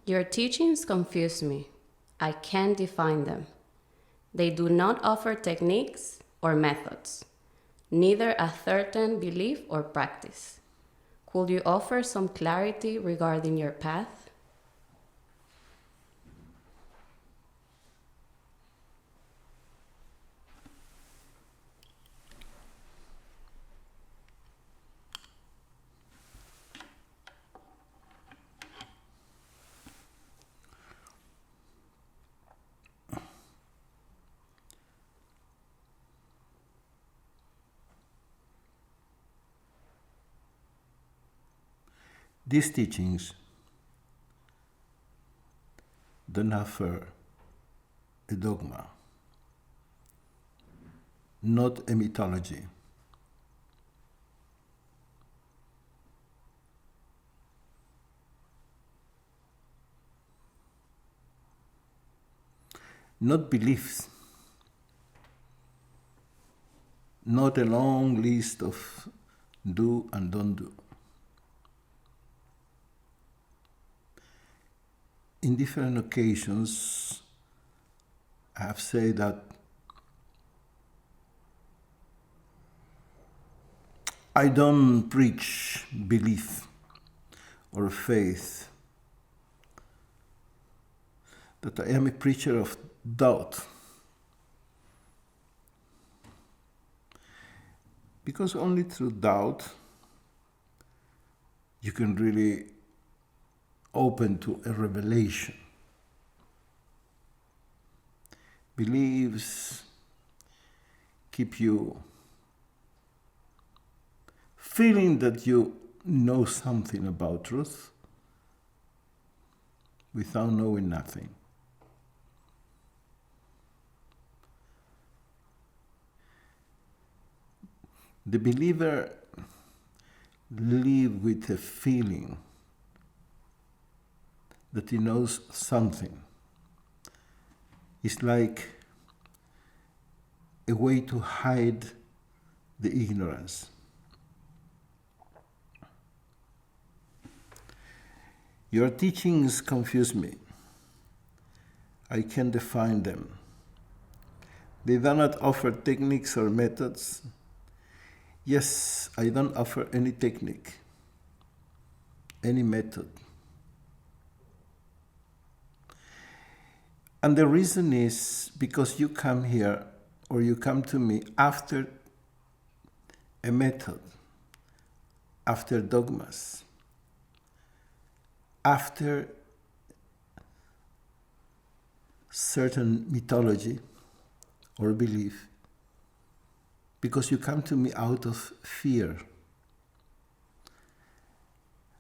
Your teachings confuse me. I can't define them. They do not offer techniques or methods, neither a certain belief or practice. Could you offer some clarity regarding your path? These teachings don't offer a dogma, not a mythology. Not beliefs, not a long list of do and don't do. In different occasions, I have said that I don't preach belief or faith, that I am a preacher of doubt. Because only through doubt you can really open to a revelation. Beliefs keep you feeling that you know something about truth without knowing nothing. The believer lives with a feeling that he knows something. It's like a way to hide the ignorance. Your teachings confuse me. I can't define them. They do not offer techniques or methods. Yes, I don't offer any technique, any method. And the reason is because you come here or you come to me after a method, after dogmas, after certain mythology or belief, because you come to me out of fear.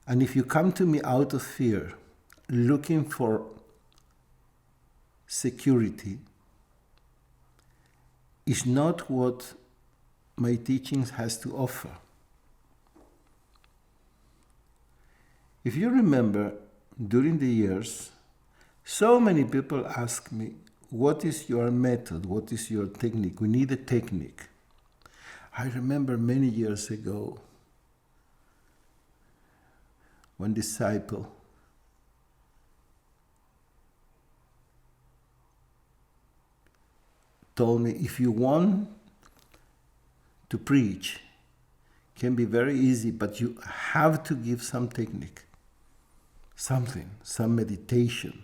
And if you come to me out of fear, looking for security, is not what my teachings has to offer. If you remember, during the years, so many people ask me, what is your method? What is your technique? We need a technique. I remember many years ago, one disciple told me, if you want to preach, it can be very easy, but you have to give some technique, something, some meditation.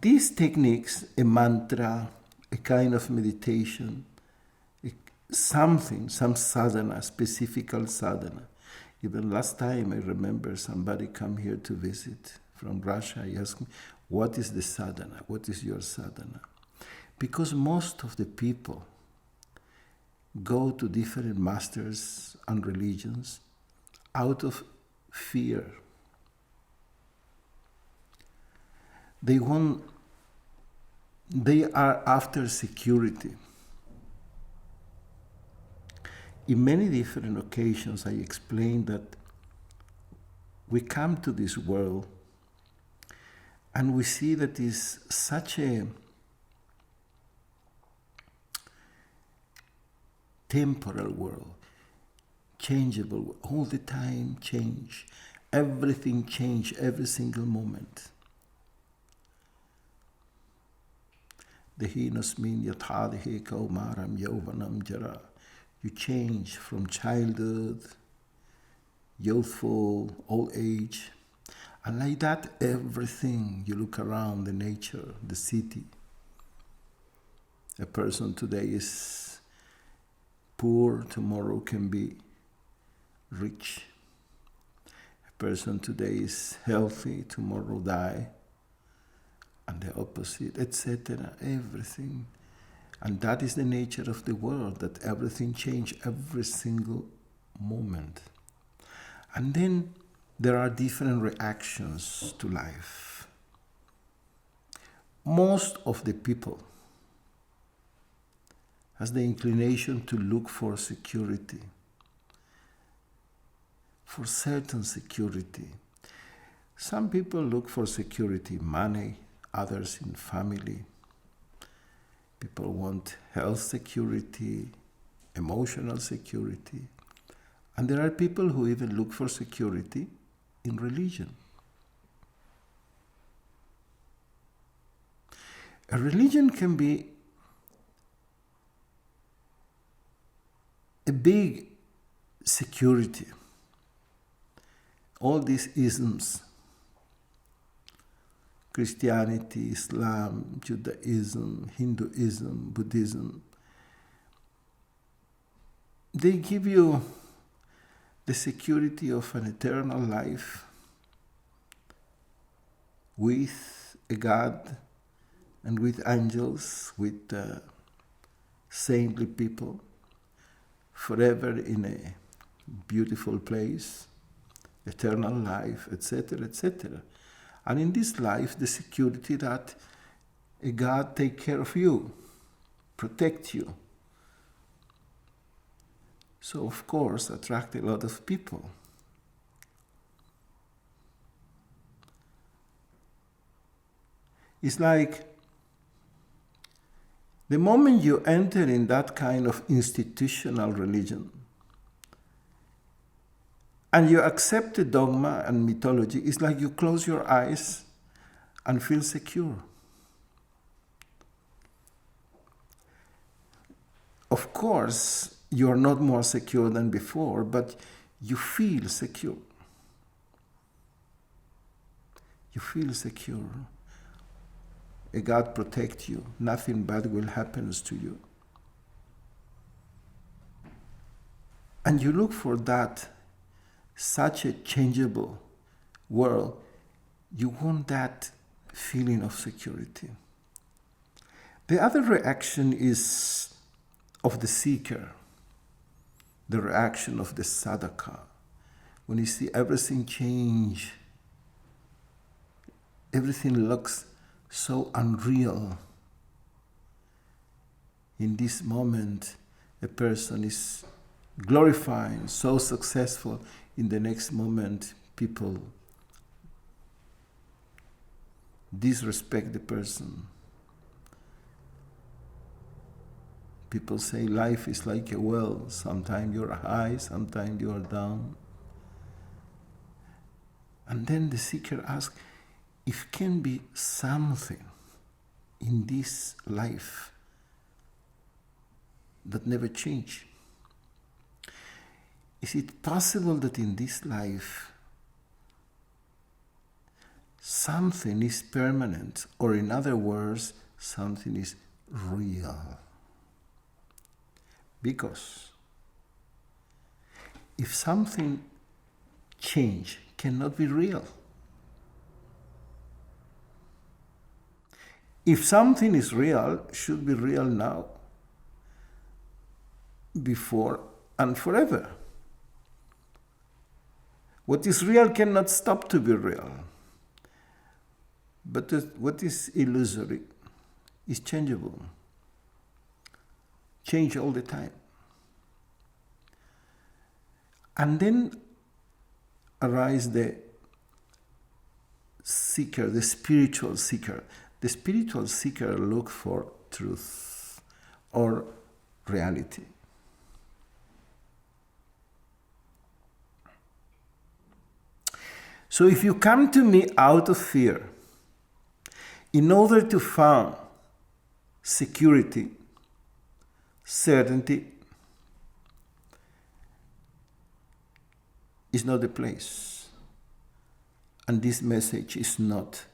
These techniques, a mantra, a kind of meditation, something, some sadhana, specific sadhana. Even last time I remember somebody come here to visit from Russia. He asked me, what is the sadhana? What is your sadhana? Because most of the people go to different masters and religions out of fear. They are after security. In many different occasions, I explained that we come to this world and we see that it's such a temporal world. changeable, all the time change. Everything change every single moment. Dehinosmin yathadehe kaumaram yauvanam jara. You change from childhood, youthful, old age. And like that, everything, you look around, the nature, the city. A person today is poor, tomorrow can be rich. A person today is healthy, tomorrow die. And the opposite, etc., everything. And that is the nature of the world, that everything changes every single moment. And then there are different reactions to life. Most of the people has the inclination to look for security, for certain security. Some people look for security, money, others in family. People want health security, emotional security. And there are people who even look for security in religion. A religion can be a big security. All these isms, Christianity, Islam, Judaism, Hinduism, Buddhism, they give you the security of an eternal life with a God and with angels, with saintly people, forever in a beautiful place, eternal life, etc., etc. And in this life, the security that a God take care of you, protect you. So, of course, attract a lot of people. It's like the moment you enter in that kind of institutional religion and you accept the dogma and mythology, it's like you close your eyes and feel secure. Of course, you are not more secure than before, but you feel secure. You feel secure. A God protects you. Nothing bad will happen to you. And you look for that, such a changeable world. You want that feeling of security. The other reaction is of the seeker, the reaction of the sadhaka. When you see everything change, everything looks so unreal. In this moment, a person is glorifying, so successful. In the next moment, people disrespect the person. People say life is like a well. Sometimes you're high, sometimes you're down. And then the seeker asks, if can be something in this life that never change, is it possible that in this life something is permanent, or in other words, something is real? Because if something change cannot be real, if something is real, should be real now, before, and forever. What is real cannot stop to be real. But what is illusory is changeable. Change all the time. And then arise the seeker, the spiritual seeker. The spiritual seeker looks for truth or reality. So if you come to me out of fear, in order to find security, certainty, is not the place. And this message is not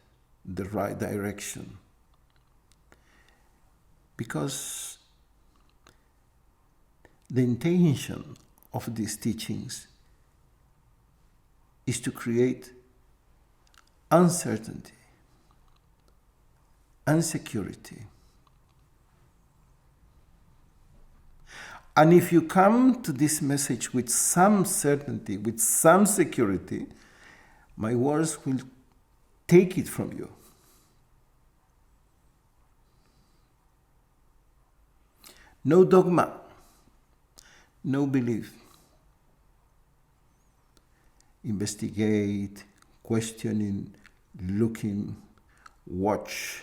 the right direction. Because the intention of these teachings is to create uncertainty, insecurity. And if you come to this message with some certainty, with some security, my words will take it from you. No dogma, no belief. Investigate, questioning, looking, watch,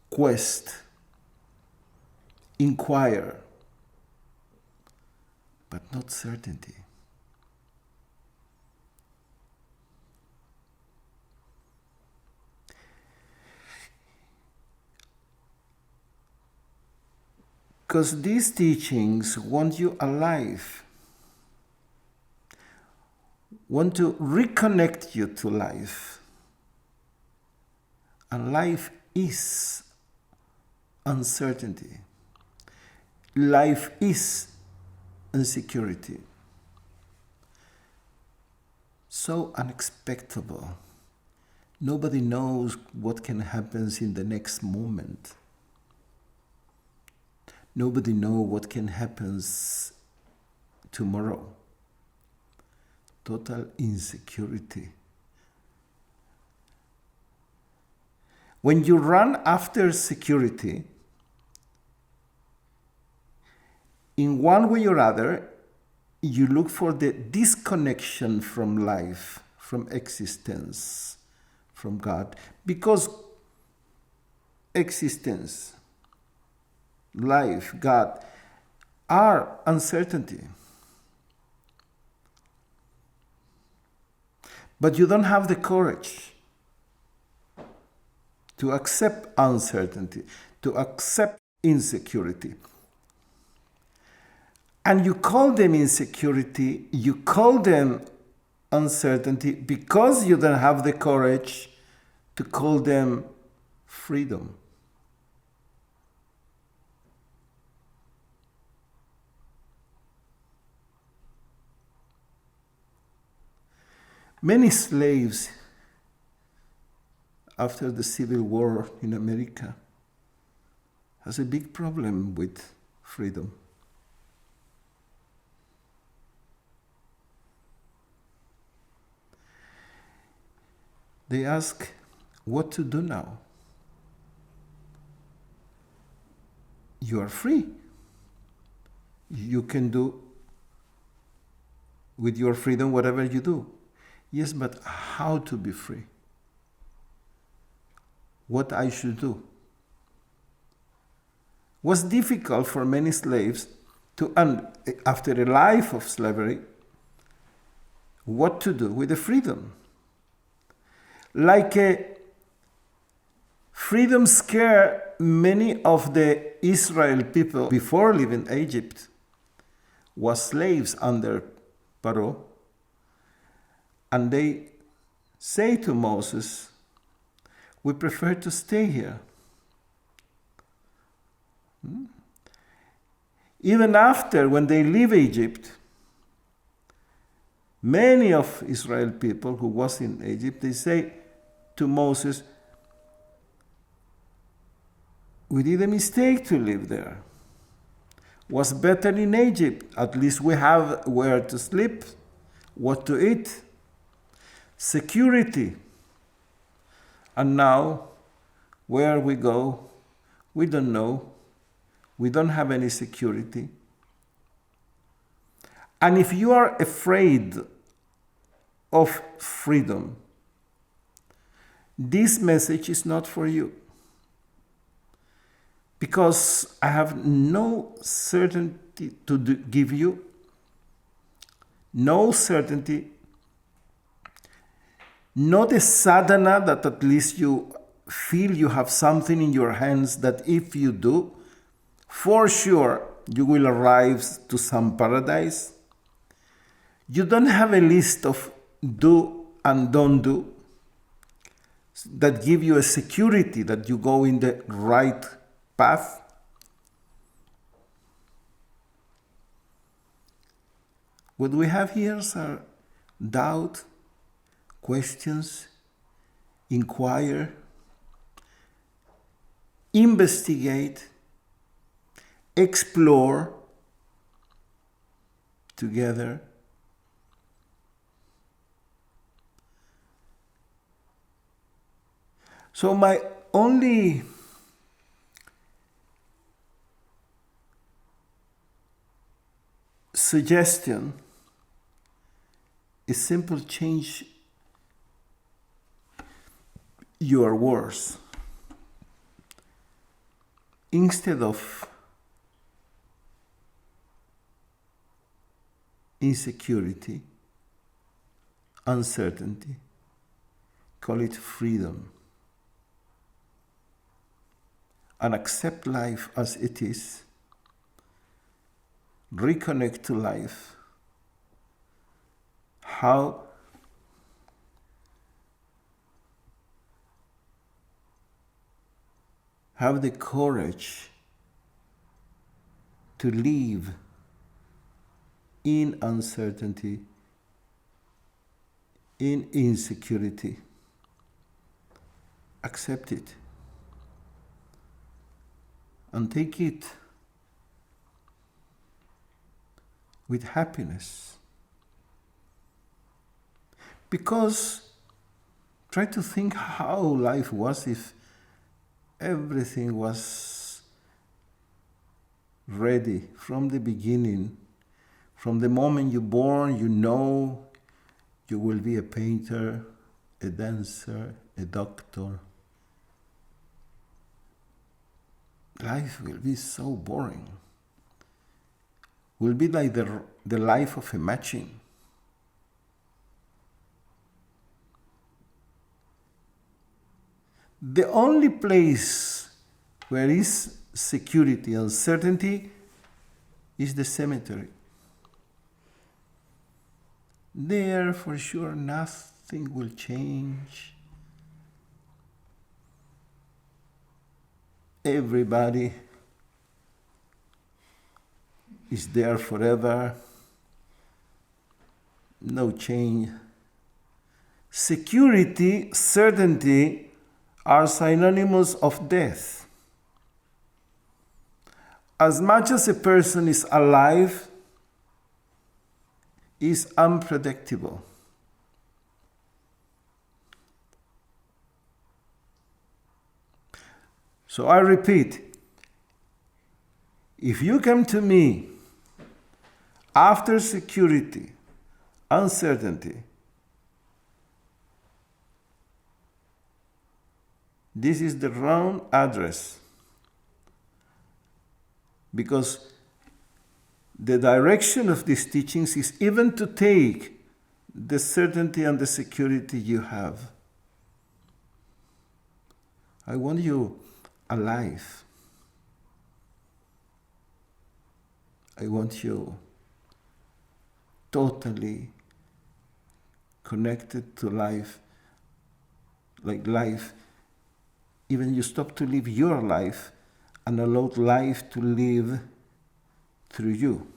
quest, inquire, but not certainty. Because these teachings want you alive, want to reconnect you to life. And life is uncertainty. Life is insecurity. So unexpected. Nobody knows what can happen in the next moment. Nobody knows what can happen tomorrow. Total insecurity. When you run after security, in one way or other, you look for the disconnection from life, from existence, from God. Because existence, life, God, are uncertainty. But you don't have the courage to accept uncertainty, to accept insecurity. And you call them insecurity, you call them uncertainty because you don't have the courage to call them freedom. Many slaves, after the Civil War in America, has a big problem with freedom. They ask, what to do now? You are free. You can do with your freedom whatever you do. Yes, but how to be free? What I should do? Was difficult for many slaves to, after a life of slavery, what to do with the freedom. Like a freedom scare many of the Israel people before leaving Egypt was slaves under Pharaoh. And they say to Moses, we prefer to stay here. Even after, when they leave Egypt, many of Israel people who was in Egypt, they say to Moses, we did a mistake to live there. Was better in Egypt. At least we have where to sleep, what to eat, security. And now, where we go, we don't know. We don't have any security. And if you are afraid of freedom, this message is not for you. Because I have no certainty to give you, no certainty Not a sadhana that at least you feel you have something in your hands that if you do, for sure you will arrive to some paradise. You don't have a list of do and don't do that give you a security that you go in the right path. What we have here are doubt, questions, inquire, investigate, explore together. So my only suggestion is simple: change your words. Instead of insecurity, uncertainty, call it freedom. And accept life as it is. Reconnect to life. How have the courage to live in uncertainty, in insecurity. Accept it. And take it with happiness. Because try to think how life was if everything was ready from the beginning. From the moment you're born, you know you will be a painter, a dancer, a doctor. Life will be so boring. Will be like the life of a machine. The only place where is security and certainty is the cemetery. There, for sure, nothing will change. Everybody is there forever. No change. Security, certainty are synonymous of death. As much as a person is alive, is unpredictable. So I repeat, if you come to me after security, uncertainty, this is the wrong address. Because the direction of these teachings is even to take the certainty and the security you have. I want you alive. I want you totally connected to life, like life. Even you stop to live your life and allow life to live through you.